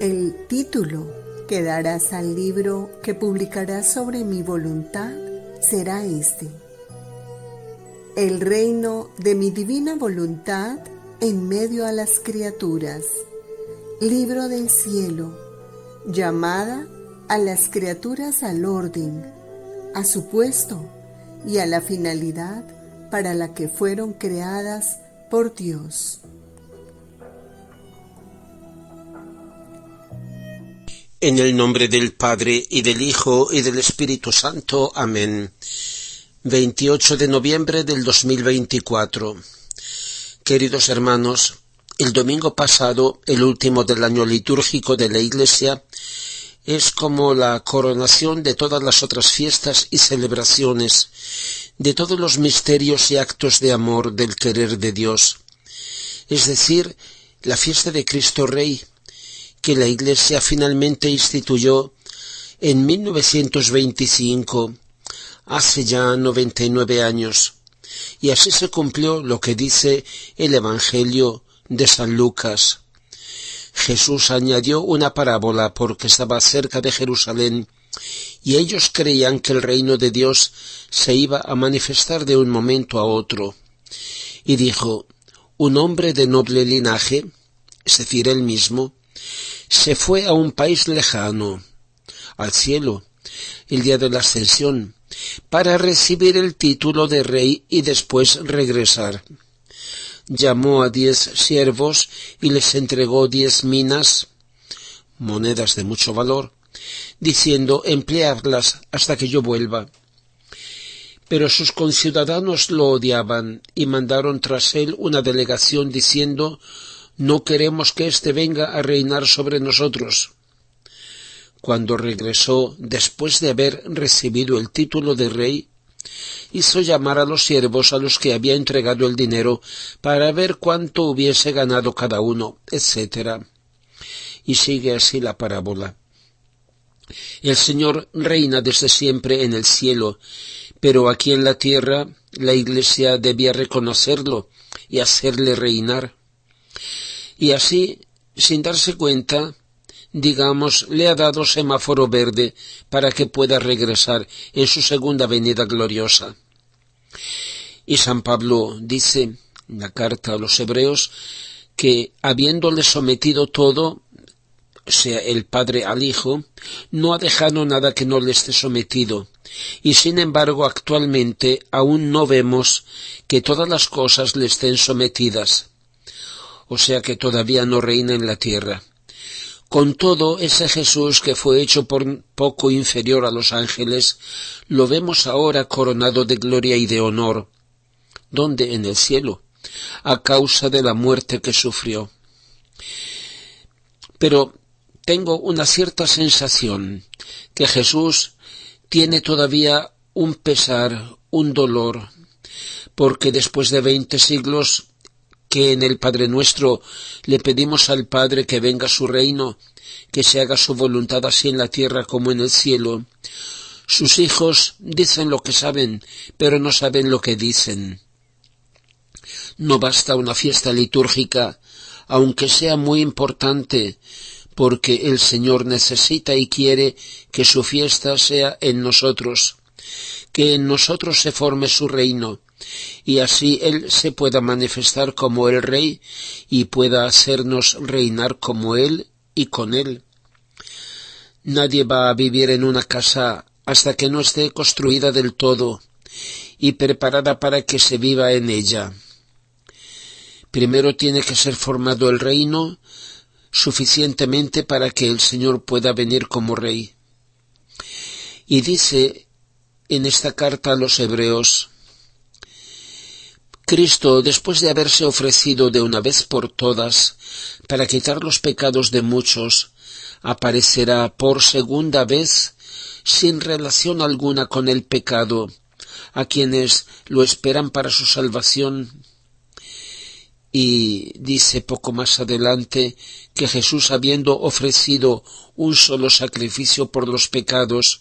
El título que darás al libro que publicarás sobre mi voluntad será este: El reino de mi divina voluntad en medio a las criaturas. Libro del cielo, llamada a las criaturas al orden, a su puesto y a la finalidad para la que fueron creadas por Dios. En el nombre del Padre, y del Hijo, y del Espíritu Santo. Amén. 28 de noviembre del 2024. Queridos hermanos, el domingo pasado, el último del año litúrgico de la Iglesia, es como la coronación de todas las otras fiestas y celebraciones, de todos los misterios y actos de amor del querer de Dios. Es decir, la fiesta de Cristo Rey, que la Iglesia finalmente instituyó en 1925, hace ya 99 años, y así se cumplió lo que dice el Evangelio de San Lucas. Jesús añadió una parábola porque estaba cerca de Jerusalén, y ellos creían que el reino de Dios se iba a manifestar de un momento a otro. Y dijo: un hombre de noble linaje, es decir, él mismo, se fue a un país lejano, al cielo, el día de la ascensión, para recibir el título de rey y después regresar. Llamó a 10 siervos y les entregó 10 minas, monedas de mucho valor, diciendo: empleadlas hasta que yo vuelva. Pero sus conciudadanos lo odiaban y mandaron tras él una delegación diciendo: no queremos que éste venga a reinar sobre nosotros. Cuando regresó, después de haber recibido el título de rey, hizo llamar a los siervos a los que había entregado el dinero para ver cuánto hubiese ganado cada uno, etc. Y sigue así la parábola. El Señor reina desde siempre en el cielo, pero aquí en la tierra la Iglesia debía reconocerlo y hacerle reinar. Y así, sin darse cuenta, digamos, le ha dado semáforo verde para que pueda regresar en su segunda venida gloriosa. Y San Pablo dice en la carta a los Hebreos que, habiéndole sometido todo, o sea, el Padre al Hijo, no ha dejado nada que no le esté sometido, y sin embargo actualmente aún no vemos que todas las cosas le estén sometidas, o sea que todavía no reina en la tierra. Con todo, ese Jesús que fue hecho por poco inferior a los ángeles, lo vemos ahora coronado de gloria y de honor. ¿Dónde? En el cielo, a causa de la muerte que sufrió. Pero tengo una cierta sensación que Jesús tiene todavía un pesar, un dolor, porque después de 20 siglos que en el Padre Nuestro le pedimos al Padre que venga su reino, que se haga su voluntad así en la tierra como en el cielo, sus hijos dicen lo que saben, pero no saben lo que dicen. No basta una fiesta litúrgica, aunque sea muy importante, porque el Señor necesita y quiere que su fiesta sea en nosotros, que en nosotros se forme su reino, y así Él se pueda manifestar como el Rey y pueda hacernos reinar como Él y con Él. Nadie va a vivir en una casa hasta que no esté construida del todo y preparada para que se viva en ella. Primero tiene que ser formado el reino suficientemente para que el Señor pueda venir como Rey. Y dice en esta carta a los Hebreos: Cristo, después de haberse ofrecido de una vez por todas para quitar los pecados de muchos, aparecerá por segunda vez sin relación alguna con el pecado, a quienes lo esperan para su salvación. Y dice poco más adelante que Jesús, habiendo ofrecido un solo sacrificio por los pecados,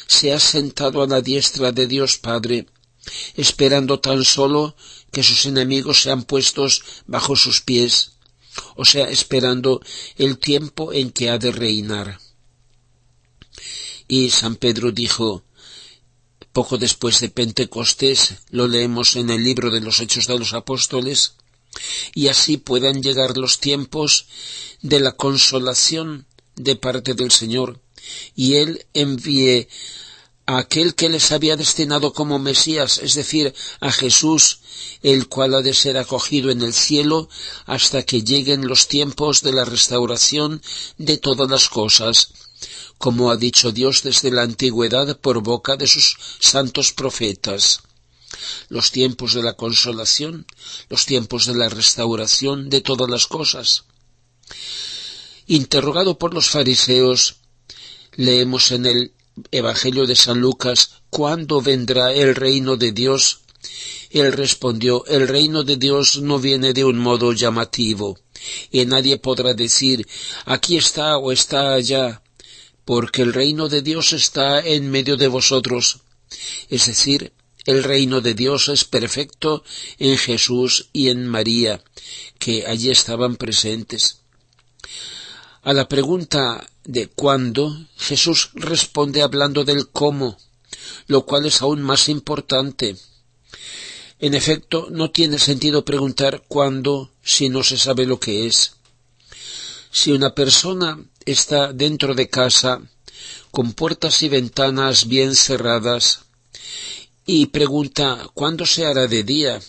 se ha sentado a la diestra de Dios Padre, esperando tan solo que sus enemigos sean puestos bajo sus pies. o sea, esperando el tiempo en que ha de reinar. Y San Pedro dijo, poco después de Pentecostés, lo leemos en el libro de los Hechos de los Apóstoles, y así puedan llegar los tiempos de la consolación de parte del Señor, y Él envíe a aquel que les había destinado como Mesías, es decir, a Jesús, el cual ha de ser acogido en el cielo hasta que lleguen los tiempos de la restauración de todas las cosas, como ha dicho Dios desde la antigüedad por boca de sus santos profetas. Los tiempos de la consolación, los tiempos de la restauración de todas las cosas. Interrogado por los fariseos, leemos en el Evangelio de San Lucas, ¿cuándo vendrá el reino de Dios? Él respondió, el reino de Dios no viene de un modo llamativo, y nadie podrá decir, aquí está o está allá, porque el reino de Dios está en medio de vosotros. Es decir, el reino de Dios es perfecto en Jesús y en María, que allí estaban presentes. A la pregunta de ¿cuándo?, Jesús responde hablando del cómo, lo cual es aún más importante. En efecto, no tiene sentido preguntar cuándo si no se sabe lo que es. Si una persona está dentro de casa, con puertas y ventanas bien cerradas, y pregunta ¿cuándo se hará de día?,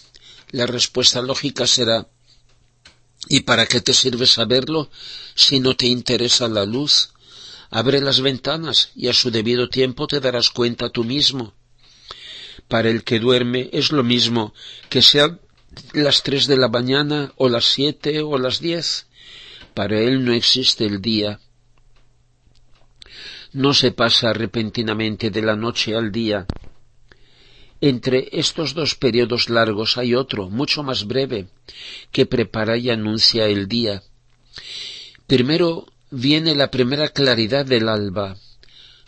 la respuesta lógica será ¿y para qué te sirve saberlo si no te interesa la luz? Abre las ventanas y a su debido tiempo te darás cuenta tú mismo. Para el que duerme es lo mismo que sean las 3 de la mañana o las 7 o las 10. Para él no existe el día. No se pasa repentinamente de la noche al día. Entre estos dos periodos largos hay otro, mucho más breve, que prepara y anuncia el día. Primero viene la primera claridad del alba,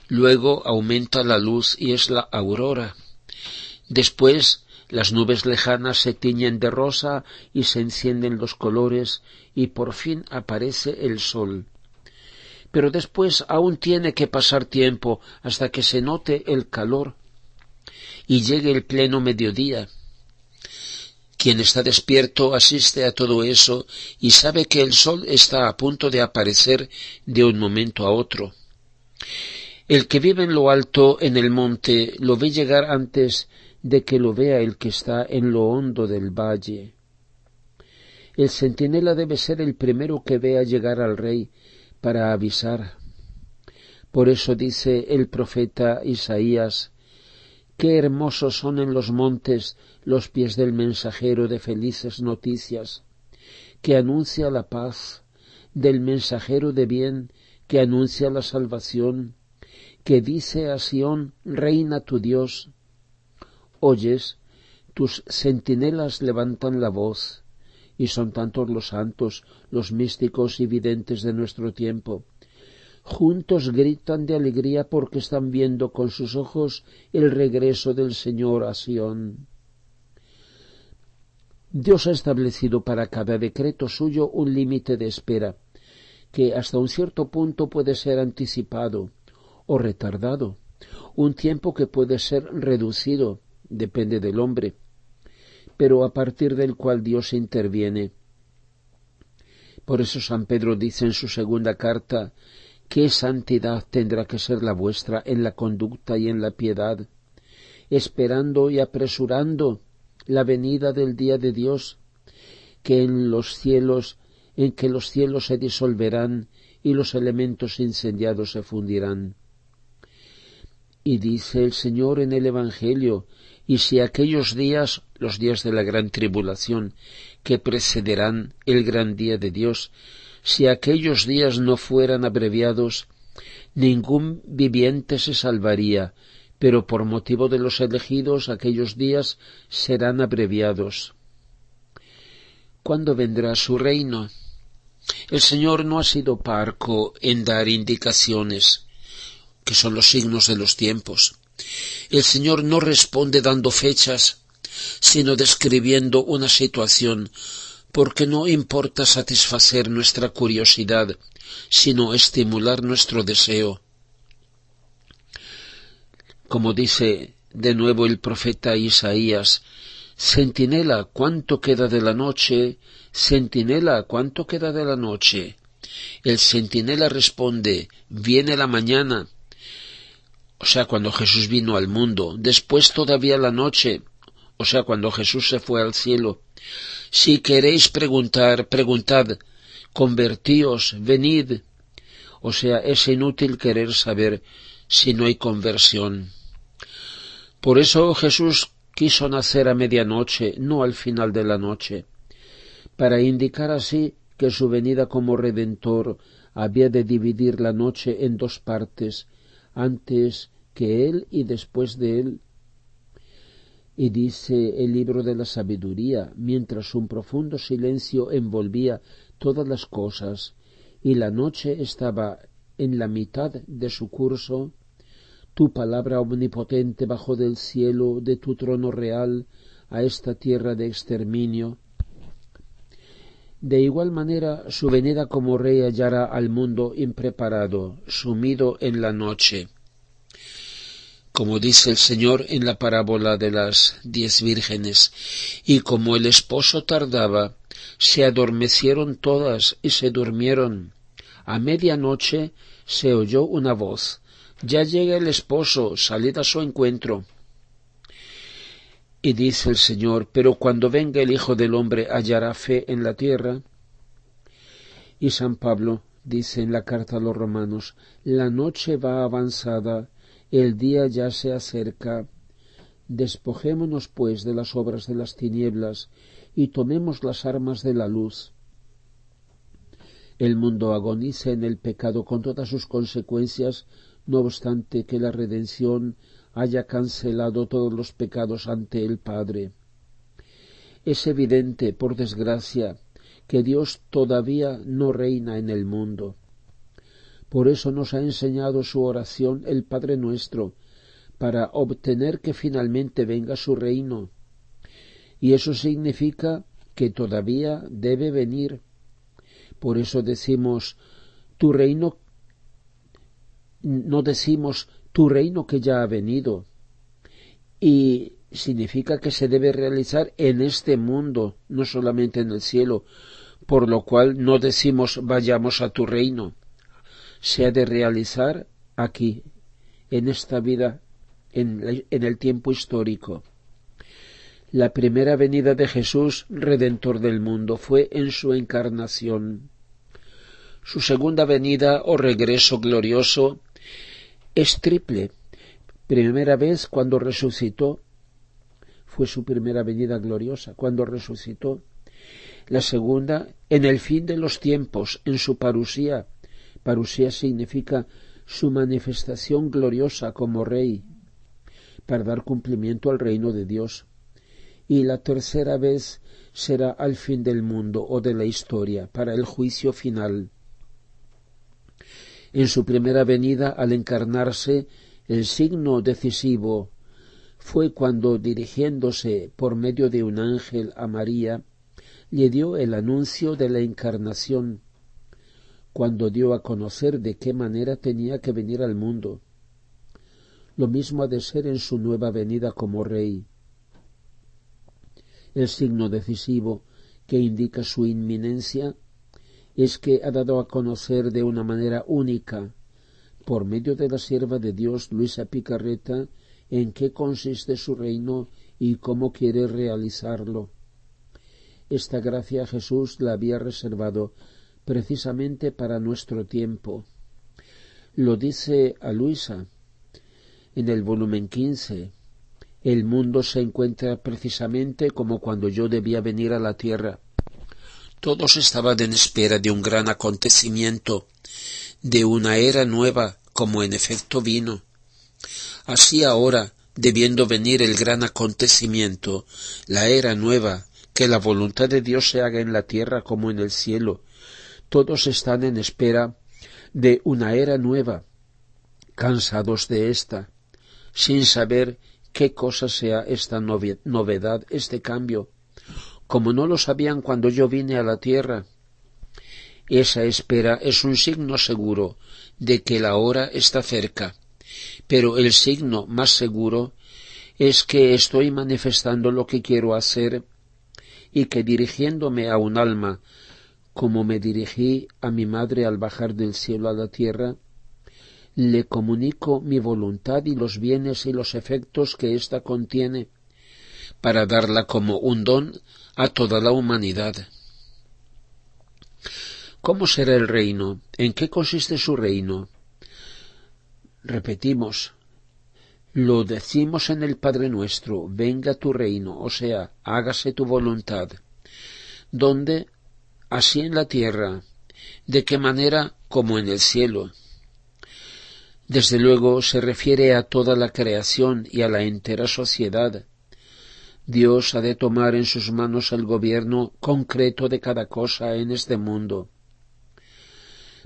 luego aumenta la luz y es la aurora. Después las nubes lejanas se tiñen de rosa y se encienden los colores y por fin aparece el sol. Pero después aún tiene que pasar tiempo hasta que se note el calor y llegue el pleno mediodía. Quien está despierto asiste a todo eso y sabe que el sol está a punto de aparecer de un momento a otro. El que vive en lo alto, en el monte, lo ve llegar antes de que lo vea el que está en lo hondo del valle. El centinela debe ser el primero que vea llegar al rey para avisar. Por eso dice el profeta Isaías, qué hermosos son en los montes los pies del mensajero de felices noticias, que anuncia la paz, del mensajero de bien, que anuncia la salvación, que dice a Sión, reina tu Dios. Oyes, tus centinelas levantan la voz, y son tantos los santos, los místicos y videntes de nuestro tiempo. Juntos gritan de alegría porque están viendo con sus ojos el regreso del Señor a Sión. Dios ha establecido para cada decreto suyo un límite de espera, que hasta un cierto punto puede ser anticipado o retardado, un tiempo que puede ser reducido, depende del hombre, pero a partir del cual Dios interviene. Por eso San Pedro dice en su segunda carta, ¿qué santidad tendrá que ser la vuestra en la conducta y en la piedad, esperando y apresurando la venida del día de Dios, que en que los cielos se disolverán y los elementos incendiados se fundirán? Y dice el Señor en el Evangelio, y si aquellos días, los días de la gran tribulación, que precederán el gran día de Dios, si aquellos días no fueran abreviados, ningún viviente se salvaría, pero por motivo de los elegidos aquellos días serán abreviados. ¿Cuándo vendrá su reino? El Señor no ha sido parco en dar indicaciones, que son los signos de los tiempos. El Señor no responde dando fechas, sino describiendo una situación, porque no importa satisfacer nuestra curiosidad, sino estimular nuestro deseo. Como dice de nuevo el profeta Isaías: Centinela, ¿cuánto queda de la noche? Centinela, ¿cuánto queda de la noche? El centinela responde: viene la mañana. O sea, cuando Jesús vino al mundo. Después todavía la noche. O sea, cuando Jesús se fue al cielo. Si queréis preguntar, preguntad. Convertíos, venid. O sea, es inútil querer saber si no hay conversión. Por eso Jesús quiso nacer a medianoche, no al final de la noche, para indicar así que su venida como Redentor había de dividir la noche en dos partes, antes que él y después de él. Y dice el libro de la sabiduría: mientras un profundo silencio envolvía todas las cosas y la noche estaba en la mitad de su curso, tu palabra omnipotente bajó del cielo de tu trono real a esta tierra de exterminio. De igual manera, su venida como Rey hallará al mundo impreparado, sumido en la noche. Como dice el Señor en la parábola de las 10 vírgenes: y como el esposo tardaba, se adormecieron todas y se durmieron. A medianoche se oyó una voz: ya llega el esposo, salid a su encuentro. Y dice el Señor: pero cuando venga el Hijo del Hombre, ¿hallará fe en la tierra? Y San Pablo dice en la carta a los Romanos: la noche va avanzada, el día ya se acerca. Despojémonos pues de las obras de las tinieblas y tomemos las armas de la luz. El mundo agoniza en el pecado con todas sus consecuencias, no obstante que la redención haya cancelado todos los pecados ante el Padre. Es evidente, por desgracia, que Dios todavía no reina en el mundo. Por eso nos ha enseñado su oración, el Padre Nuestro, para obtener que finalmente venga su reino. Y eso significa que todavía debe venir. Por eso decimos tu reino, no decimos tu reino que ya ha venido. Y significa que se debe realizar en este mundo, no solamente en el cielo, por lo cual no decimos vayamos a tu reino. Se ha de realizar aquí, en esta vida, en el tiempo histórico. La primera venida de Jesús, Redentor del mundo, fue en su encarnación. Su segunda venida o regreso glorioso es triple. Primera vez cuando resucitó, fue su primera venida gloriosa, cuando resucitó. La segunda, en el fin de los tiempos, en su parusía. Parusía significa su manifestación gloriosa como Rey, para dar cumplimiento al reino de Dios. Y la tercera vez será al fin del mundo o de la historia, para el juicio final. En su primera venida, al encarnarse, el signo decisivo fue cuando, dirigiéndose por medio de un ángel a María, le dio el anuncio de la encarnación, cuando dio a conocer de qué manera tenía que venir al mundo. Lo mismo ha de ser en su nueva venida como Rey. El signo decisivo que indica su inminencia es que ha dado a conocer de una manera única, por medio de la sierva de Dios Luisa Picarreta, en qué consiste su reino y cómo quiere realizarlo. Esta gracia Jesús la había reservado precisamente para nuestro tiempo. Lo dice a Luisa en el volumen 15. El mundo se encuentra precisamente como cuando yo debía venir a la tierra. Todos estaban en espera de un gran acontecimiento, de una era nueva, como en efecto vino. Así ahora, debiendo venir el gran acontecimiento, la era nueva, que la voluntad de Dios se haga en la tierra como en el cielo, todos están en espera de una era nueva, cansados de esta, sin saber qué cosa sea esta novedad, este cambio, como no lo sabían cuando yo vine a la tierra. Esa espera es un signo seguro de que la hora está cerca, pero el signo más seguro es que estoy manifestando lo que quiero hacer y que dirigiéndome a un alma, como me dirigí a mi madre al bajar del cielo a la tierra, le comunico mi voluntad y los bienes y los efectos que ésta contiene, para darla como un don a toda la humanidad. ¿Cómo será el reino? ¿En qué consiste su reino? Repetimos, lo decimos en el Padre Nuestro, venga tu reino, o sea, hágase tu voluntad. ¿Dónde? Así en la tierra. ¿De qué manera? Como en el cielo. Desde luego se refiere a toda la creación y a la entera sociedad. Dios ha de tomar en sus manos el gobierno concreto de cada cosa en este mundo,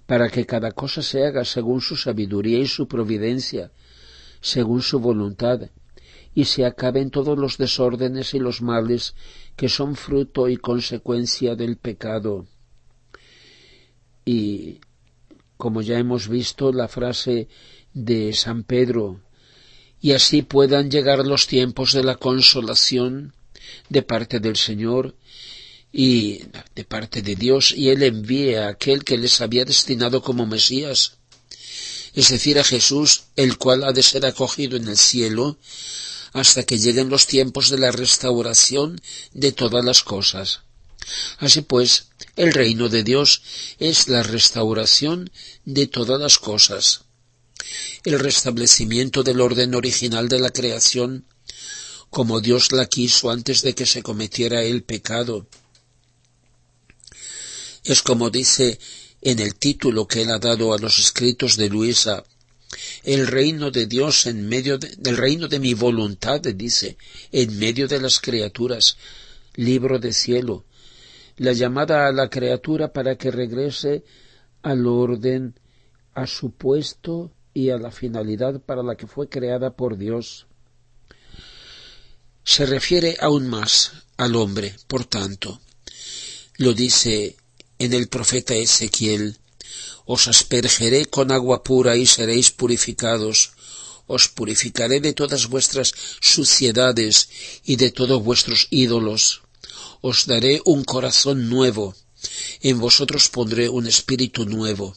para que cada cosa se haga según su sabiduría y su providencia, según su voluntad, y se acaben todos los desórdenes y los males que son fruto y consecuencia del pecado. Y, como ya hemos visto, la frase de San Pedro, y así puedan llegar los tiempos de la consolación de parte del Señor y de parte de Dios, y Él envíe a aquel que les había destinado como Mesías, es decir, a Jesús, el cual ha de ser acogido en el cielo hasta que lleguen los tiempos de la restauración de todas las cosas. Así pues, el reino de Dios es la restauración de todas las cosas, el restablecimiento del orden original de la creación, como Dios la quiso antes de que se cometiera el pecado. Es como dice en el título que él ha dado a los escritos de Luisa, el reino de Dios el reino de mi voluntad, dice, en medio de las criaturas, libro de cielo, la llamada a la criatura para que regrese al orden, a su puesto y a la finalidad para la que fue creada por Dios. Se refiere aún más al hombre, por tanto, lo dice en el profeta Ezequiel, os aspergeré con agua pura y seréis purificados, os purificaré de todas vuestras suciedades y de todos vuestros ídolos, os daré un corazón nuevo, en vosotros pondré un espíritu nuevo.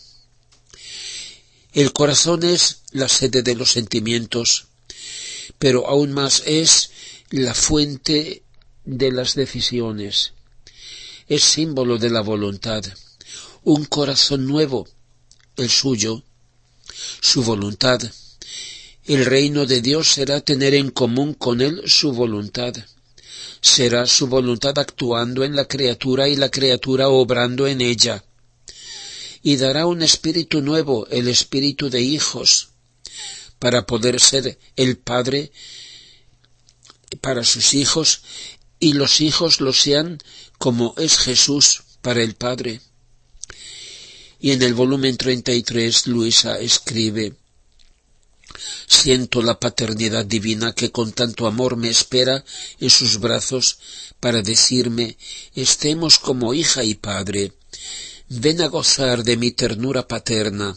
El corazón es la sede de los sentimientos, pero aún más es la fuente de las decisiones. Es símbolo de la voluntad. Un corazón nuevo, el suyo, su voluntad. El reino de Dios será tener en común con él su voluntad. Será su voluntad actuando en la criatura y la criatura obrando en ella. Y dará un espíritu nuevo, el espíritu de hijos, para poder ser el Padre para sus hijos y los hijos lo sean como es Jesús para el Padre. Y en el volumen 33 Luisa escribe, siento la paternidad divina que con tanto amor me espera en sus brazos para decirme, estemos como hija y padre, ven a gozar de mi ternura paterna,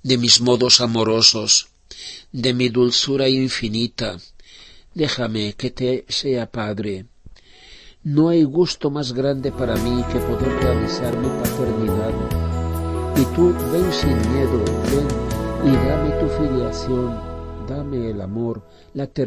de mis modos amorosos, de mi dulzura infinita, déjame que te sea padre. No hay gusto más grande para mí que poder realizar mi paternidad. Y tú ven sin miedo, ven y dame tu filiación, dame el amor, la ternura.